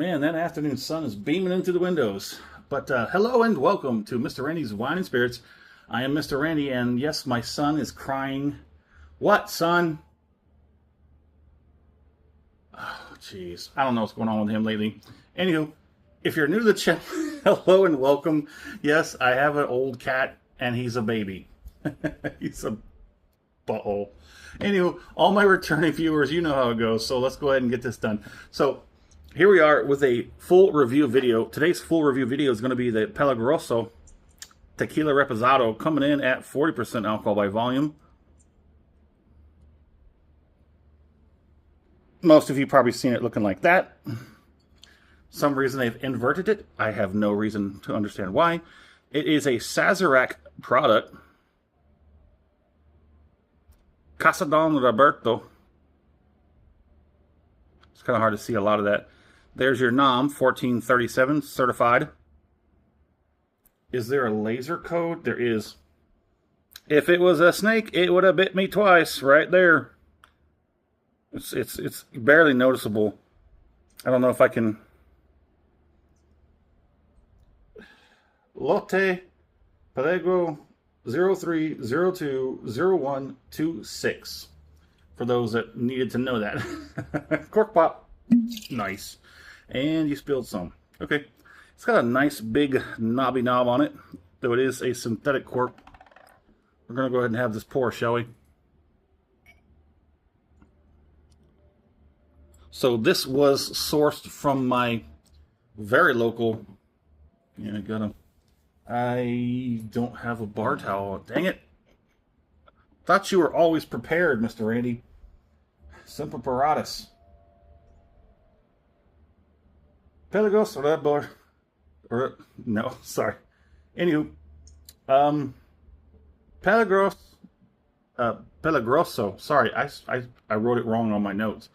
Man, that afternoon sun is beaming into the windows. But hello and welcome to Mr. Randy's Wine and Spirits. I am Mr. Randy, and yes, my son is crying. What, son? Oh, jeez. I don't know what's going on with him lately. Anywho, if you're new to the channel, hello and welcome. Yes, I have an old cat, and he's a baby. He's a butthole. Anywho, all my returning viewers, you know how it goes, so let's go ahead and get this done. So, here we are with a full review video. Today's full review video is going to be the Peligroso Tequila Reposado, coming in at 40% alcohol by volume. Most of you probably seen it looking like that. Some reason they've inverted it. I have no reason to understand why. It is a Sazerac product. Casa Don Roberto. It's kind of hard to see a lot of that. There's your NOM 1437 certified. Is there a laser code? There is. If it was a snake, it would have bit me twice right there. It's barely noticeable. I don't know if I can. Lotte Pelego 03020126. For those that needed to know that. Cork pop. Nice. And you spilled some. Okay. It's got a nice big knobby knob on it, though it is a synthetic cork. We're going to go ahead and have this pour, shall we? So this was sourced from my very local... Yeah, I don't have a bar towel. Dang it. Thought you were always prepared, Mr. Randy. Simple paratus. Peligroso Reposado. No, sorry. Anywho, Peligroso. Sorry, I wrote it wrong on my notes.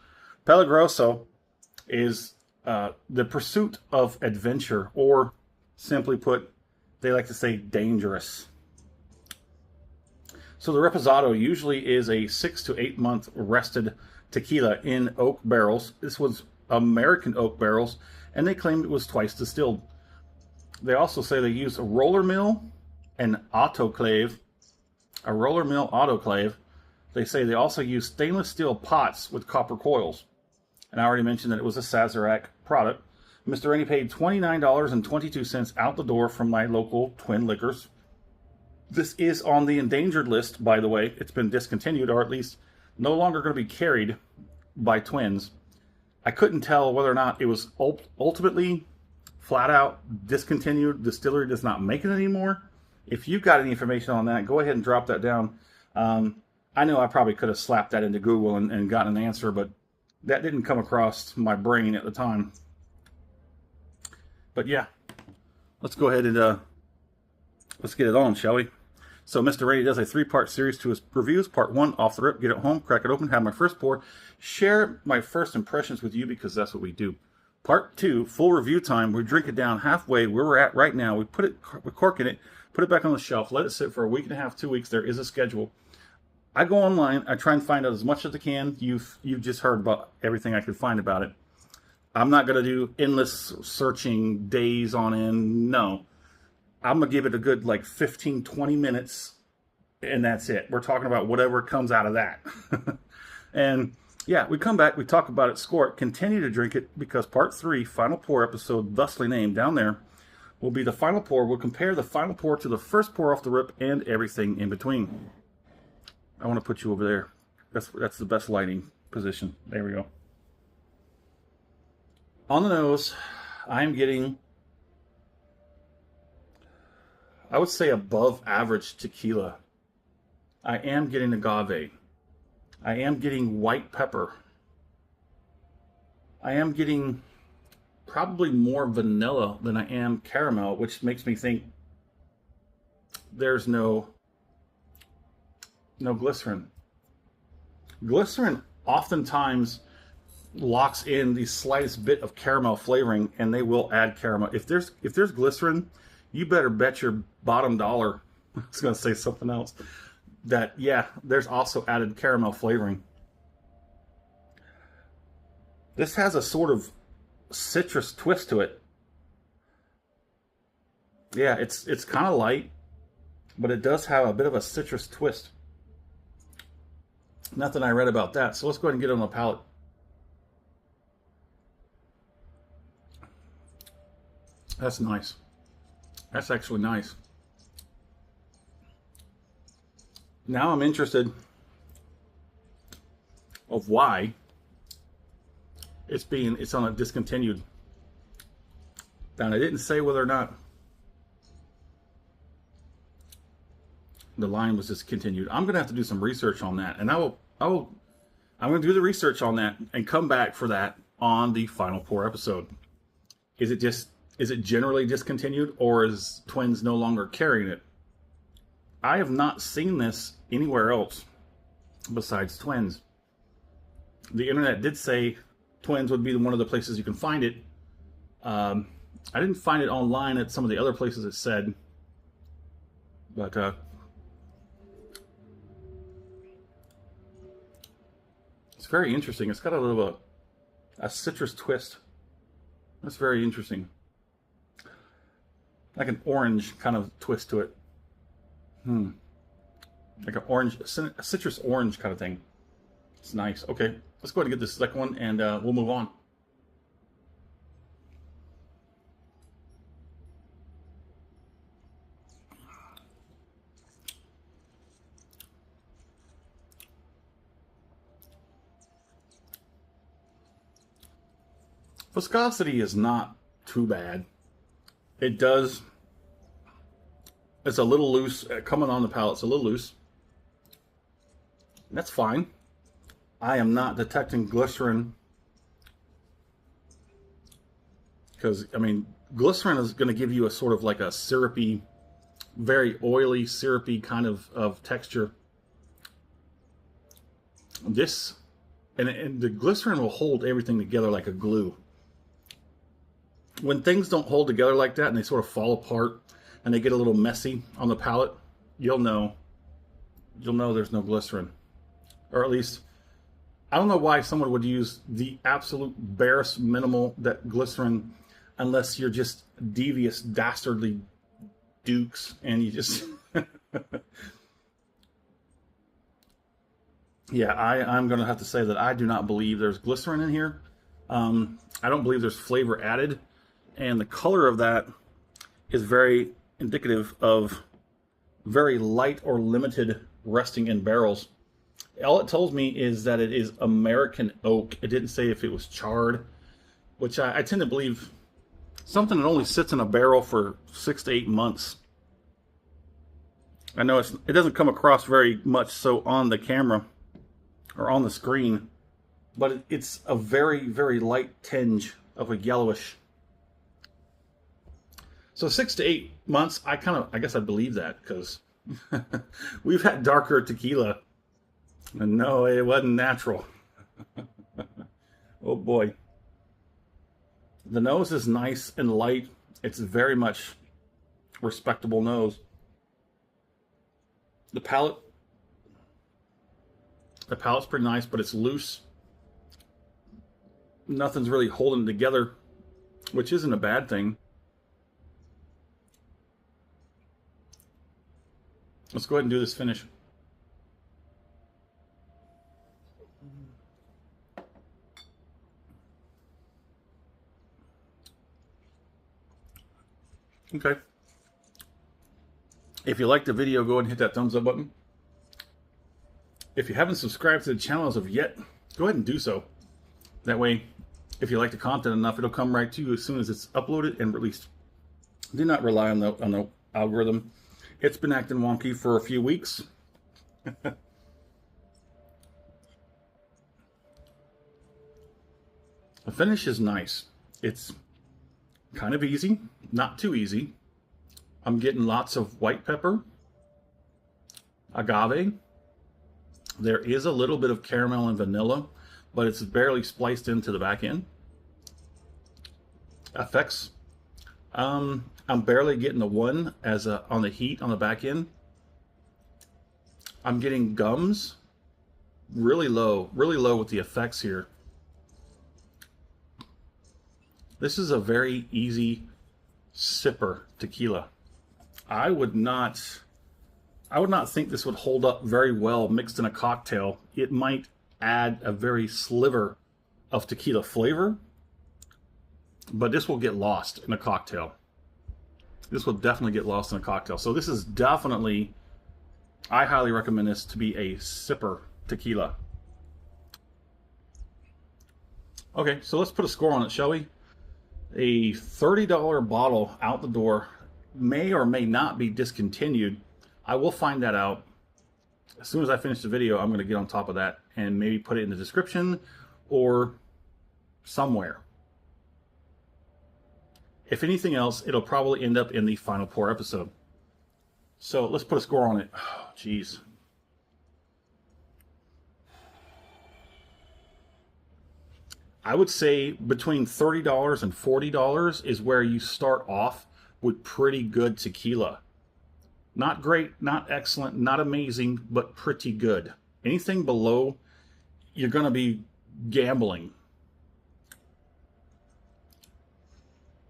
Peligroso is the pursuit of adventure, or simply put, they like to say dangerous. So the Reposado usually is a 6 to 8 month rested tequila in oak barrels. This was American oak barrels, and they claimed it was twice distilled. They also say they use a roller mill and autoclave. A roller mill autoclave. They say they also use stainless steel pots with copper coils. And I already mentioned that it was a Sazerac product. Mr. Randy paid $29.22 out the door from my local Twin Liquors. This is on the endangered list, by the way. It's been discontinued, or at least no longer going to be carried by Twins. I couldn't tell whether or not it was ultimately flat out discontinued. Distillery does not make it anymore. If you've got any information on that, go ahead and drop that down. I know I probably could have slapped that into Google and gotten an answer, but that didn't come across my brain at the time. But yeah, let's go ahead and let's get it on, shall we? So Mr. Randy does a 3-part series to his reviews. Part 1, off the rip, get it home, crack it open, have my first pour, share my first impressions with you, because that's what we do. Part 2, full review time. We drink it down halfway where we're at right now. We cork in it, put it back on the shelf, let it sit for a week and a half, 2 weeks. There is a schedule. I go online, I try and find out as much as I can. You've just heard about everything I could find about it. I'm not going to do endless searching days on end. No. I'm going to give it a good like 15, 20 minutes, and that's it. We're talking about whatever comes out of that. And yeah, we come back, we talk about it, score it, continue to drink it, because part 3, final pour episode, thusly named down there, will be the final pour. We'll compare the final pour to the first pour off the rip and everything in between. I want to put you over there. That's the best lighting position. There we go. On the nose, I'm getting, I would say, above average tequila. I am getting agave. I am getting white pepper. I am getting probably more vanilla than I am caramel, which makes me think there's no glycerin. Glycerin oftentimes locks in the slightest bit of caramel flavoring, and they will add caramel. If there's glycerin, you better bet your bottom dollar, I was going to say something else, that, yeah, there's also added caramel flavoring. This has a sort of citrus twist to it. Yeah, it's kind of light, but it does have a bit of a citrus twist. Nothing I read about that. So let's go ahead and get it on the palate. That's nice. That's actually nice. Now I'm interested of why it's on a discontinued. And I didn't say whether or not the line was discontinued. I'm gonna have to do some research on that, and I'm gonna do the research on that and come back for that on the final pour episode. Is it generally discontinued, or is Twins no longer carrying it? I have not seen this anywhere else besides Twins. The internet did say Twins would be one of the places you can find it. I didn't find it online at some of the other places it said, but it's very interesting. It's got a little bit a citrus twist. That's very interesting. Like an orange kind of twist to it. Like a citrus orange kind of thing. It's nice. Okay, let's go ahead and get this second one, and we'll move on. Viscosity is not too bad. It's a little loose. Coming on the palate, it's a little loose. That's fine. I am not detecting glycerin. Because, I mean, glycerin is going to give you a sort of like a syrupy, very oily, syrupy kind of texture. This, and the glycerin will hold everything together like a glue. When things don't hold together like that and they sort of fall apart and they get a little messy on the palate, you'll know there's no glycerin. Or at least, I don't know why someone would use the absolute barest minimal that glycerin unless you're just devious, dastardly dukes and you just... Yeah, I'm going to have to say that I do not believe there's glycerin in here. I don't believe there's flavor added. And the color of that is very indicative of very light or limited resting in barrels. All it tells me is that it is American oak. It didn't say if it was charred, which I tend to believe something that only sits in a barrel for 6 to 8 months. I know it doesn't come across very much so on the camera or on the screen, but it's a very, very light tinge of a yellowish. So 6 to 8 months, I guess I believe that, because we've had darker tequila, and no, it wasn't natural. Oh boy. The nose is nice and light. It's very much respectable nose. The palate's pretty nice, but it's loose. Nothing's really holding it together, which isn't a bad thing. Let's go ahead and do this finish. Okay. If you liked the video, go ahead and hit that thumbs up button. If you haven't subscribed to the channel as of yet, go ahead and do so. That way, if you like the content enough, it'll come right to you as soon as it's uploaded and released. Do not rely on the algorithm. It's been acting wonky for a few weeks. The finish is nice. It's kind of easy, not too easy. I'm getting lots of white pepper, agave. There is a little bit of caramel and vanilla, but it's barely spliced into the back end. Effects. I'm barely getting the one on the heat on the back end. I'm getting gums really low with the effects here. This is a very easy sipper tequila. I would not think this would hold up very well mixed in a cocktail. It might add a very sliver of tequila flavor, but this will get lost in a cocktail. This will definitely get lost in a cocktail. So this is definitely, I highly recommend this to be a sipper tequila. Okay, so let's put a score on it, shall we? A $30 bottle out the door may or may not be discontinued. I will find that out. As soon as I finish the video, I'm going to get on top of that and maybe put it in the description or somewhere. If anything else, it'll probably end up in the final pour episode. So let's put a score on it. Oh, jeez. I would say between $30 and $40 is where you start off with pretty good tequila. Not great, not excellent, not amazing, but pretty good. Anything below, you're going to be gambling.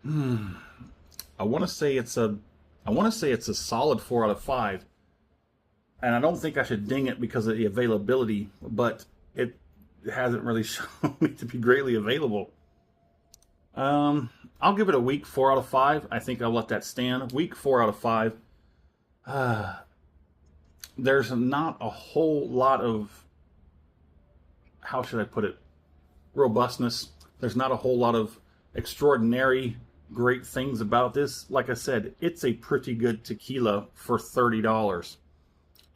I want to say it's a solid 4 out of 5. And I don't think I should ding it because of the availability, but it hasn't really shown me to be greatly available. I'll give it a weak 4 out of 5. I think I'll let that stand. Weak 4 out of 5. There's not a whole lot of, how should I put it, robustness. There's not a whole lot of extraordinary great things about this. Like I said, it's a pretty good tequila for $30.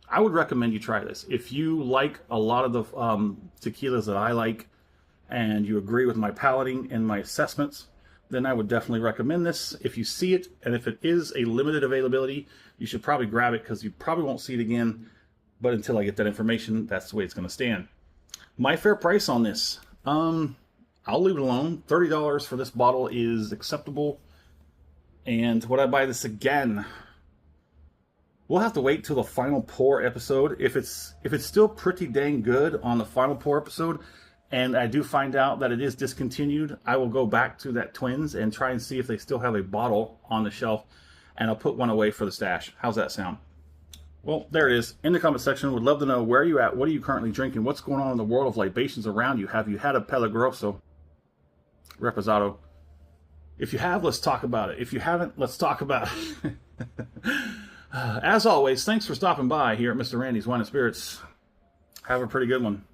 I would recommend you try this. If you like a lot of the tequilas that I like, and you agree with my palating and my assessments, then I would definitely recommend this. If you see it, and if it is a limited availability, you should probably grab it because you probably won't see it again. But until I get that information, that's the way it's going to stand. My fair price on this, I'll leave it alone. $30 for this bottle is acceptable. And would I buy this again? We'll have to wait till the final pour episode. If it's still pretty dang good on the final pour episode, and I do find out that it is discontinued, I will go back to that Twins and try and see if they still have a bottle on the shelf, and I'll put one away for the stash. How's that sound? Well, there it is. In the comment section, would love to know where are you at, what are you currently drinking, what's going on in the world of libations around you. Have you had a Peligroso Reposado? If you have, let's talk about it. If you haven't, let's talk about it. As always, thanks for stopping by here at Mr. Randy's Wine and Spirits. Have a pretty good one.